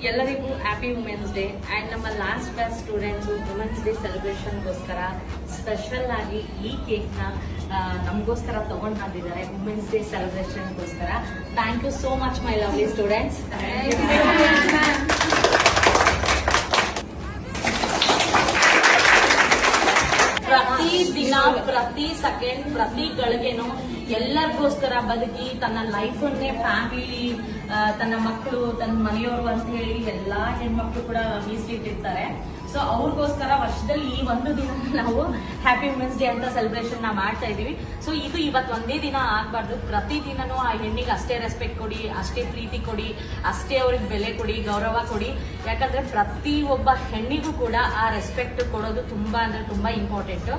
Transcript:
ಎಲ್ಲರಿಗೂ happy women's day. And ನಮ್ಮ last batch students women's day ಸೆಲೆಬ್ರೇಷನ್ಗೋಸ್ಕರ ಸ್ಪೆಷಲ್ ಆಗಿ ಈ ಕೇಕ್ನ ನಮಗೋಸ್ಕರ ತಗೊಂಡು ಬಂದಿದ್ದಾರೆ ವುಮೆನ್ಸ್ ಡೇ ಸೆಲೆಬ್ರೇಷನ್ಗೋಸ್ಕರ. Thank you so much my lovely students. ಪ್ರತಿ ದಿನ, ಪ್ರತಿ ಸೆಕೆಂಡ್, ಪ್ರತಿ ಗಳಿಗೆನೂ ಎಲ್ಲರಿಗೋಸ್ಕರ ಬದುಕಿ ತನ್ನ ಲೈಫನ್ನೇ ಫ್ಯಾಮಿಲಿ, ತನ್ನ ಮಕ್ಕಳು, ತನ್ನ ಮನೆಯವರು ಅಂತ ಹೇಳಿ ಎಲ್ಲಾ ಹೆಣ್ಮಕ್ಳು ಕೂಡ ಮೀಸಲಿಟ್ಟಿರ್ತಾರೆ. ಸೊ ಅವ್ರಿಗೋಸ್ಕರ ವರ್ಷದಲ್ಲಿ ಈ ಒಂದು ದಿನ ನಾವು ಹ್ಯಾಪಿ ವುಮೆನ್ಸ್ ಡೇ ಅಂತ ಸೆಲೆಬ್ರೇಷನ್ ಮಾಡ್ತಾ ಇದೀವಿ. ಸೊ ಇದು ಇವತ್ತು ಒಂದೇ ದಿನ ಆಗ್ಬಾರ್ದು, ಪ್ರತಿ ದಿನನೂ ಆ ಹೆಣ್ಣಿಗೆ ಅಷ್ಟೇ ರೆಸ್ಪೆಕ್ಟ್ ಕೊಡಿ, ಅಷ್ಟೇ ಪ್ರೀತಿ ಕೊಡಿ, ಅಷ್ಟೇ ಅವ್ರಿಗೆ ಬೆಲೆ ಕೊಡಿ, ಗೌರವ ಕೊಡಿ. ಯಾಕಂದ್ರೆ ಪ್ರತಿ ಒಬ್ಬ ಹೆಣ್ಣಿಗೂ ಕೂಡ ಆ ರೆಸ್ಪೆಕ್ಟ್ ಕೊಡೋದು ತುಂಬಾ ಅಂದ್ರೆ ತುಂಬಾ ಇಂಪಾರ್ಟೆಂಟ್.